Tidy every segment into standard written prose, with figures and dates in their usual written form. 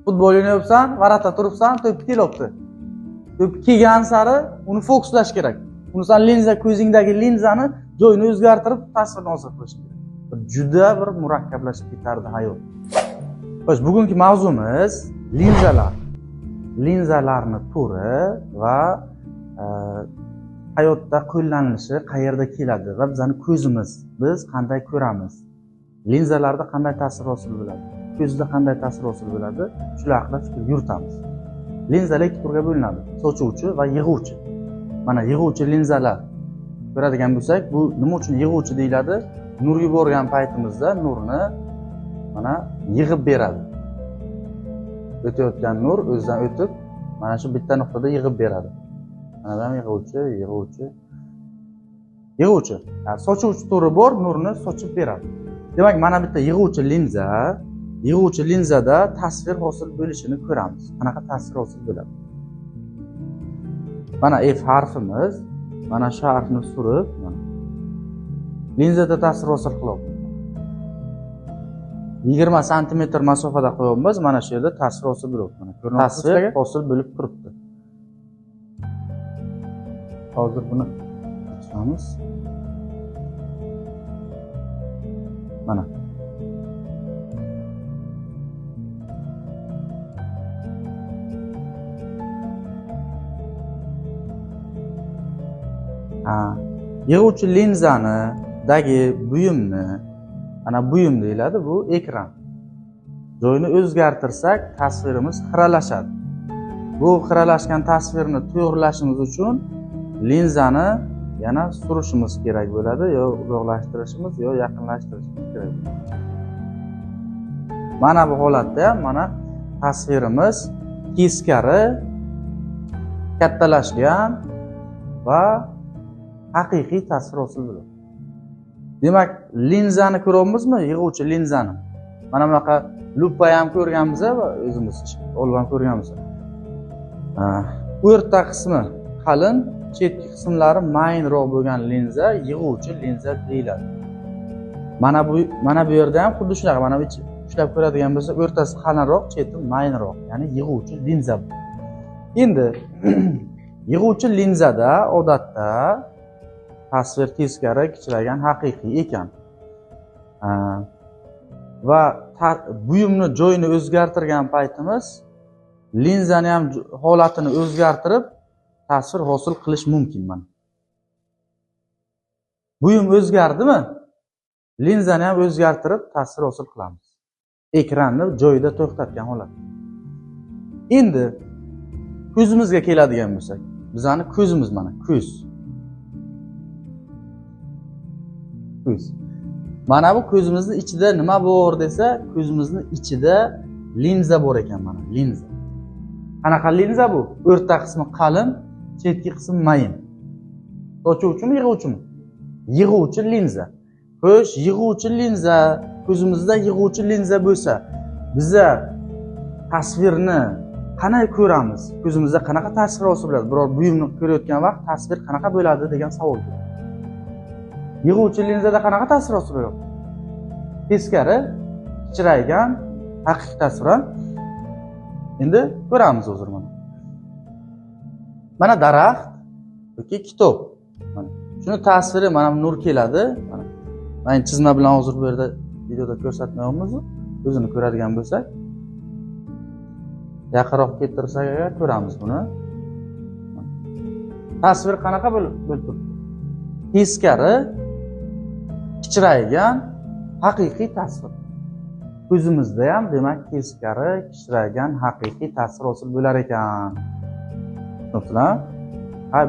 Futbol o'ynayapsan, varaqda turibsan, to'p kelyapti. To'p kelgan sari uni fokuslash kerak. Uni sen linza, ko'zingdagi linzani joyini o'zgartirib, tasvirni hosil qilish kerak. Juda bir murakkablashib ketardi hayot. Xo'sh, bugungi mavzumiz linzalar. Linzalarni turi va hayotda qo'llanilishi qayerda keladi va bizning ko'zimiz, biz qanday ko'ramiz? Linzalarda qanday ta'sir hosil bo'ladi? Ko'zda qanday ta'sir hosil bo'ladi? Shular haqida fikr yuritamiz. Linzalar ikki turga bo'linadi: sochuvchi va yig'uvchi. Mana yig'uvchi linzalar ko'radigan bo'lsak, bu nima uchun yig'uvchi deyiladi? Nur yuborgan paytimizda nurni mana yig'ib beradi. O'tayotgan nur o'zidan o'tib, mana shu bitta nuqtada yig'ib beradi. Mana ham yig'uvchi. Sochuvchi turi bor, nurni sochib beradi. Demak, mana bitta yig'uvchi linzada tasvir hosil bo'lishini ko'ramiz. Qanaqa tasvir hosil bo'ladi? Mana F harfimiz, mana shu harfni surib, mana linzada ta'sir hosil qilyapmiz. 20 sm masofada qo'yamiz, mana shu yerda ta'sir hosil bo'lyapti. Mana ta'sir hosil bo'lib turibdi. Hozir buni ochamiz. Mana. Yig'uvchi linzanidagi buyumni, ana buyum deyiladi, bu ekran. Joyini o'zgartirsak, tasvirimiz xiralashadi. Bu xiralashgan tasvirni to'g'rilashimiz uchun linzani yana surishimiz kerak bo'ladi, yo uzoqlashtirishimiz, yo yaqinlashtirishimiz kerak bo'ladi. Mana bu holatda ham mana tasvirimiz teskari kattalashgan va haqiqiy tasvir hosil bo'ladi. Demak, linzani ko'ryapmizmi? Yig'uvchi linzani. Mana bunaqa lupa ham ko'rganmiz va o'zimiz olib ham ko'rganmiz. O'rta qismi qalin, chetki qismlari mayinroq bo'lgan linza yig'uvchi linza deyiladi. Mana bu yerda ham xuddi shunaqa, mana bu ushlab ko'radigan bo'lsa, o'rtasi qalinroq, cheti mayinroq, ya'ni yig'uvchi linza. Endi yig'uvchi linzada odatda tasvir teskari kichraygan haqiqiy ekan. Va buyumni joyini o'zgartirgan paytimiz linzani ham holatini o'zgartirib tasvir hosil qilish mumkin. Mana buyum o'zgardimi, linzani ham o'zgartirib tasvir hosil qilamiz. Ekranni joyida to'xtatgan holat. Endi ko'zimizga keladigan bo'lsak, bizani ko'zimiz mana ko'z. Mana bu ko'zimizning ichida nima bor desa, ko'zimizning ichida linza bor ekan, mana linza. Qanaqa linza bu? O'rta qismi qalin, chetki qismi mayin. Sochuvchimi, yig'uvchimi? Yig'uvchi linza. Xo'sh, yig'uvchi linza, ko'zimizda yig'uvchi linza bo'lsa, biza tasvirni qanday ko'ramiz? Ko'zimizda qanaqa tasvir hosil bo'ladi? Biror buyumni ko'rayotgan vaqt tasvir qanaqa bo'ladi degan savol bor. Yig'uvchi linzada qanaqa ta'sir hosil bo'ladi? Teskari, kichraygan, haqiqiy tasvir. Endi ko'ramiz hozir mana. Mana daraxt yoki kitob. Mana shuni tasviri, mana nur keladi. Mana men chizma bilan hozir bu yerda videoda ko'rsatmayapmiz. O'zini ko'radigan bo'lsak, yaqinroq keltirsak agar ko'ramiz buni. Tasvir qanaqa bo'lib turibdi? Teskari, kichraygan, haqiqiy tasvir. Ko'zimizda ham demak teskari, kichraygan, haqiqiy tasvir hosil bo'lar ekan. Tushunibsizlar?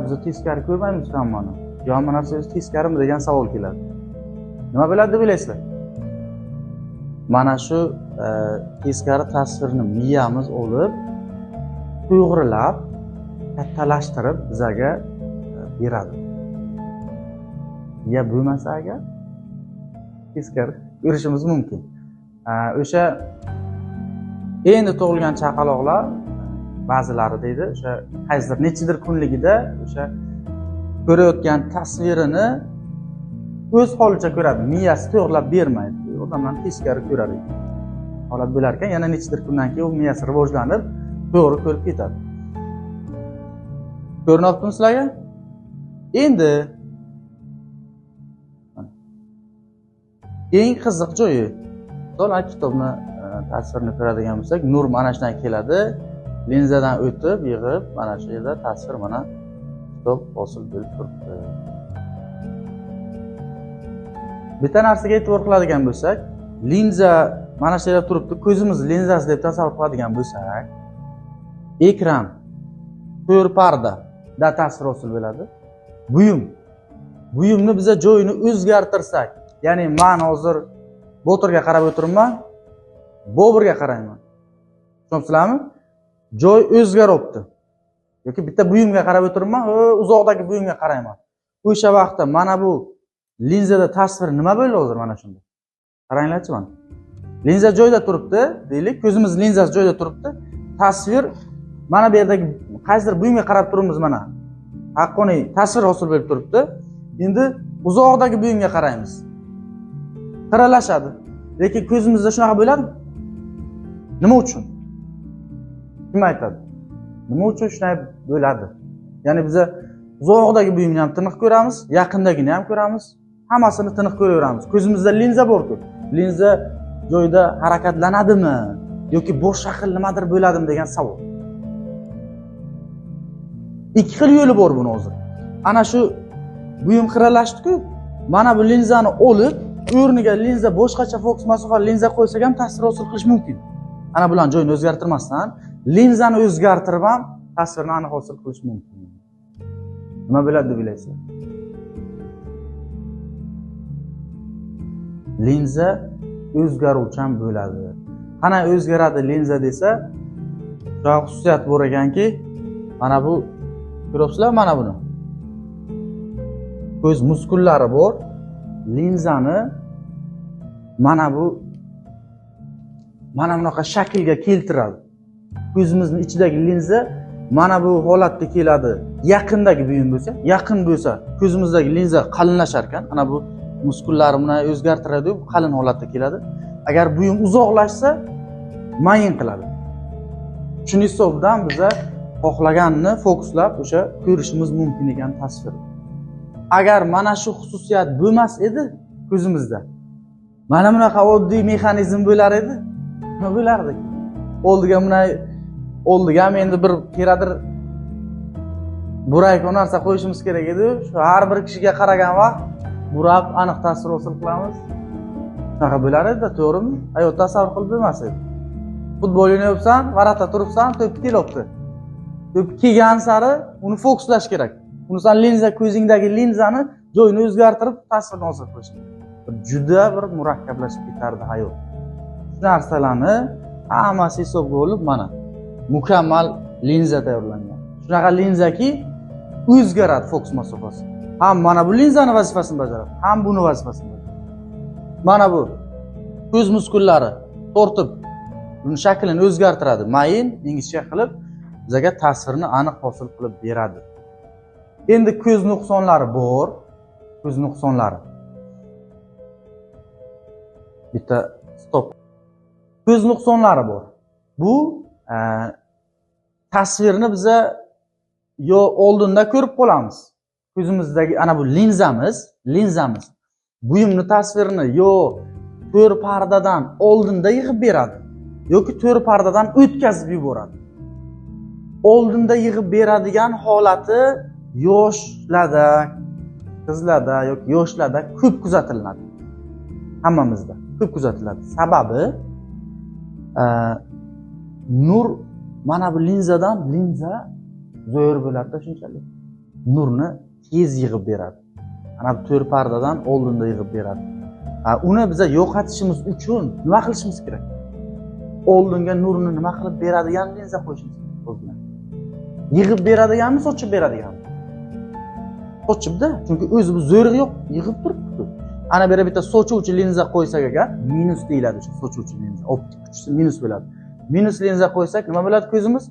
Biz teskari ko'rmaymiz hammani. Yo, hamma narsa teskarimi degan savol keladi. Nima bo'ladi deb o'ylaysizlar? Mana shu teskari tasvirni miyamiz olib, to'g'rilab, kattalashtirib bizaga beradi. Ya bo'lmasa agar teskari ko'rishimiz mumkin. O'sha endi tug'ilgan chaqaloqlar ba'zilari deydi, o'sha qaysidir nechidir kunligida o'sha ko'rayotgan tasvirini o'z holicha ko'radi. Miyasi to'g'rilab bermaydi. Odamlar teskari ko'rar ekan. holat bo'lar ekan, yana nechadir kundan keyin u miyasi rivojlanib, to'g'ri ko'rib ketadi. Ko'rinyaptimi sizlarga? Endi eng qiziq joyi, masalan, kitobni tasvirini ko'radigan bo'lsak, nur mana shundan keladi, linzadan o'tib, yig'ib, mana shu yerda tasvir mana kitob hosil bo'lib turibdi. Bitta narsaga e'tibor qiladigan bo'lsak, linza mana shu yerda turibdi, ko'zimiz linzasi deb tasavvur qiladigan bo'lsak, ekran, to'rt pardada tasvir hosil bo'ladi. Buyumni biza joyini o'zgartirsak, ya'ni men hozir botirga qarab o'tiribman, bobirga qarayman. Tushunibsizlarmi? Joy o'zgaryapti. Yoki bitta buyumga qarab o'tiribman, uzoqdagi buyumga qarayman. O'sha vaqtda mana bu linzada tasvir nima bo'ldi hozir mana shunda? Qaranglarchi mana. Linza joyda turibdi, deylik, ko'zimiz linzasi joyda turibdi. Tasvir mana bu yerdagi qaysidir buyumga qarab turibmiz mana. Haqqoniy tasvir hosil bo'lib turibdi. Endi uzoqdagi buyumga qaraymiz. Xiralashadi. Lekin ko'zimizda shunaqa bo'ladi. Nima uchun? Kim aytadi? Nima uchun shunday bo'ladi? Ya'ni biz uzoqdagi buyumni ham tiniq ko'ramiz, yaqindagini ham ko'ramiz, hammasini tiniq ko'raveramiz. Ko'zimizda linza bor-ku. Linza joyda harakatlanadimi yoki boshqa xil nimadir bo'ladimi degan savol. Ikki xil yo'li bor buni hozir. Ana shu buyum xiralashdi-ku, mana bu linzani olib, o'rniga linza boshqacha fokus masofali linza qo'ysak ham tasvir hosil qilish mumkin. Ana bularni joyini o'zgartirmasdan linzani o'zgartirib ham tasvirni aniq hosil qilish mumkin. Nima bo'ladi deb o'ylaysizlar? Linza o'zgaruvchan bo'ladi. Qana o'zgaradi linza desa, shu xususiyat bor ekanki, mana bu ko'ryapsizlar mana buni. Ko'z muskullari bor. Linzani mana bunaqa shaklga keltiradi. Ko'zimizning ichidagi linza mana bu holatga keladi. Yaqindagi buyum bo'lsa, yaqin bo'lsa, ko'zimizdagi linza qalinlashar ekan. Ana bu muskullari buni o'zgartiradi, qalin holatga keladi. Agar buyum uzoqlashsa, mayin qiladi. Shuning hisobidan biz xohlaganini fokuslab o'sha ko'rishimiz mumkin ekan tasvir. Agar mana shu xususiyat bo'lmas edi ko'zimizda, mana bunaqa oddiy mexanizm bo'lar edi, nima bo'lardi? Oldiga endi bir keradir burak narsa qo'yishimiz kerak edi. Shu har bir kishiga qaragan vaqt burab aniq tasvir hosil qilamiz. Shunaqa bo'lar edi, to'g'rimi? Hayot tasavvur qilib bo'lmas edi. Futbol o'ynayapsan, varatda turibsan, to'p kelyapti. To'p kelgan sari uni fokuslash kerak. Uni sen linza, ko'zingdagi linzani joyini o'zgartirib tasvirni hosil qilish kerak. Juda bir murakkablashib ketardi hayot. Shu narsalarni hammasi hisobga olib mana mukammal linza tayyorlangan. Shunaqa linzaki o'zgaradi fokus masofasi. Ham mana bu linzani vazifasini bajaradi, ham buni vazifasini bajaradi. Mana bu ko'z muskullari tortib, uni shaklini o'zgartiradi, mayin, ingichka qilib bizga tasvirni aniq hosil qilib beradi. Endi ko'z nuqsonlari bor. Ko'z nuqsonlari. Bitta stop. Ko'z nuqsonlari bor. Bu tasvirni biza yo oldinda ko'rib qolamiz. Ko'zimizdagi ana bu linzamiz buyumni tasvirini yo to'rt pardadan oldinda yig'ib beradi yoki to'rt pardadan o'tkazib yuboradi. Oldinda yig'ib beradigan holati yoshlarda, qizlarda yoki yoshlarda ko'p kuzatiladi. Hammamizda ko'p kuzatiladi. Sababi nur mana bu linza zo'r bo'ladi shunchalik. Nurni tez yig'ib beradi. Ana bu to'rt pardadan oldinda yig'ib beradi. Uni biz yo'qotishimiz uchun nima qilishimiz kerak? Oldinga nurni nima qilib beradigan linza qo'yishimiz kerak. Yig'ib beradiganmi, sochib beradiganmi? Sochibda, chunki o'zi bu zo'rg'i yo'q, yig'ib turibdi. Ana bu yerga bitta sochuvchi linza qo'ysak agar, minus deyiladi o'sha sochuvchi linza. Optik kuchisi minus bo'ladi. Minus linza qo'ysak nima bo'ladi ko'zimiz?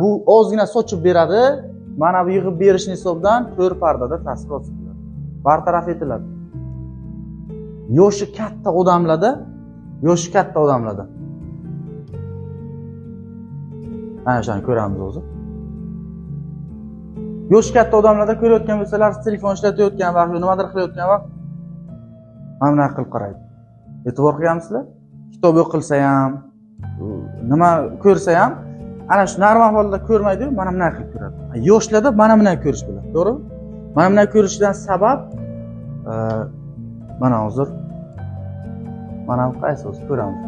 Bu ozgina sochib beradi. Mana bu yig'ib berishning hisobidan to'rt pardada tasvir hosil bo'ladi. Bartaraf etiladi. Yoshi katta odamlarda Mana shuni ko'ramiz o'zi. Yosh katta odamlarda ko'rayotgan bo'lsalar, telefon ishlatayotgan vaqt, nimadir qilayotgan vaqt mana bunaqa qilib qaraydi. E'tibor qilganmisizlar? Kitob o'qilsa ham, nima ko'rsa ham, ana shu normal holda ko'rmaydi-yu, mana bunaqa qilib ko'radi. Yoshlarda mana bunaqa ko'rish bo'ladi, to'g'rimi? Mana bunaqa ko'rishdan sabab mana hozir mana bu qaysi o'zi ko'ramiz.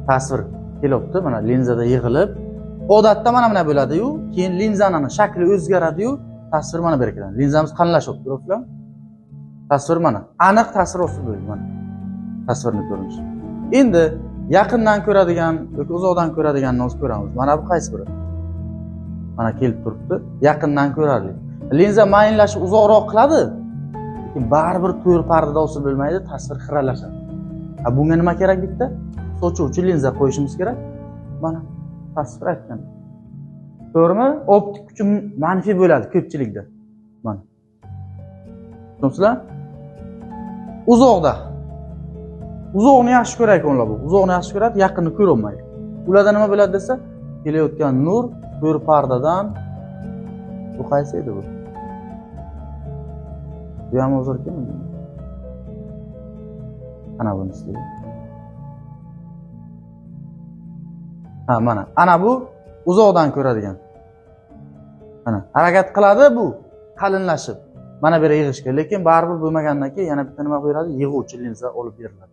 Tasvir kelyapti, mana linzada yig'ilib, odatda mana bunday bo'ladi-yu, keyin linzaning shakli o'zgaradi-yu, tasvir mana bu yerga keladi. Linzamiz qalinlashib, ko'ryapsizlar? Tasvir mana, aniq tasvir hosil bo'ldi mana. Tasvirni ko'rinishi. Endi yaqindan ko'radigan yoki uzoqdan ko'radiganni o'zi ko'ramiz. Mana bu qaysi biri? Mana kelib turibdi, yaqindan ko'rarli. Linza mayinlashib uzoqroq qiladi, lekin baribir to'g'ri pardada hosil bo'lmaydi, tasvir xiralashadi. Bunga nima kerak bitta? Sochuvchi linza qo'yishimiz kerak. Mana tasvir aytgan. To'g'rimi? Optik kuchi manfiy bo'ladi ko'pchilikda. Mana. Tushunasizlar? Uzoqni yaxshi ko'raylik onlar bu. Uzoqni yaxshi ko'radi, yaqinni ko'ra olmaydi. Ularda nima bo'ladi desa, kelayotgan nur to'g'ri pardadan bu qaysi edi bu? Bu ham hozir kim? Ana bunisi. Mana. Ana bu uzoqdan ko'radigan. Mana harakat qiladi bu qalinlashib. Mana bu yerga yig'ishga, lekin baribir bo'lmagandan keyin yana bitta nima qo'yiladi? Yig'uvchi linza olib beriladi.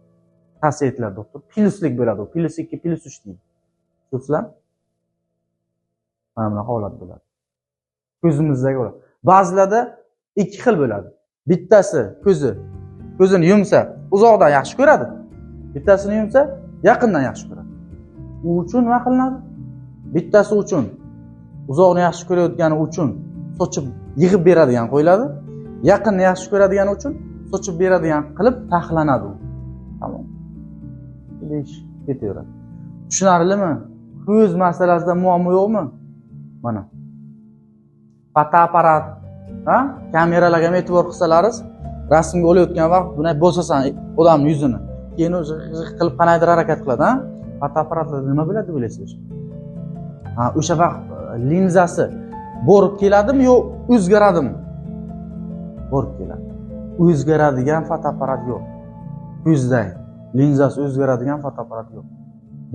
Tavsiya etiladi doktor. Pluslik bo'ladi u. +2, +3 deydi. Tushunasizlar? Mana bunaqa holat bo'ladi. Ko'zimizdagi holat. Ba'zilarda ikki xil bo'ladi. Bittasi ko'zini yumsa, uzoqdan yaxshi ko'radi. Bittasini yumsa, yaqindan yaxshi ko'radi. U uchun nima qilinadi? Bittasi uchun uzoqni yaxshi ko'rayotgani uchun sochib yig'ib beradigan qo'yiladi. Yaqinni yaxshi ko'radigani uchun sochib beradigan qilib taxlanadi u. Tamom. Ish ketaveradi. Tushunarlimi? Ko'z masalasida muammo yo'qmi? Mana. Fotoapparat, kameralarga e'tibor qilsalaringiz, rasmga olayotgan vaqt bunday bo'sasan odamning yuzini, keyin o'zi qilib qanaydir harakat qiladi, Fotoapparatlarda nima bo'ladi bilasizlar? O'sha vaqt linzasi borib keladimi yo o'zgaradimi? Borib keladi. O'zgaradigan fotoapparat yo'q. Ko'zdagi linzasi o'zgaradigan fotoapparat yo'q.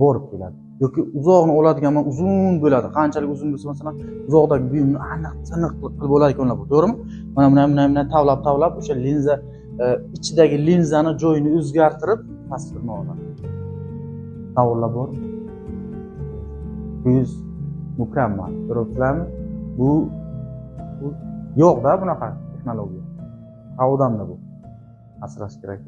Borib keladi. Yoki uzoqni oladigan uzun bo'ladi. Qanchalik uzun bo'lsa, masalan, uzoqdagi buyumni aniq qilib olar ekanlar bu, to'g'rimi? Mana tavlab o'sha linza ichidagi linzani joyini o'zgartirib tasvirni oladi. Savollar bor. Ko'z mukammal. Ko'ryapsizlarmi? Bu yo'q-da bunaqa texnologiya. Odamda bu asrash kerak.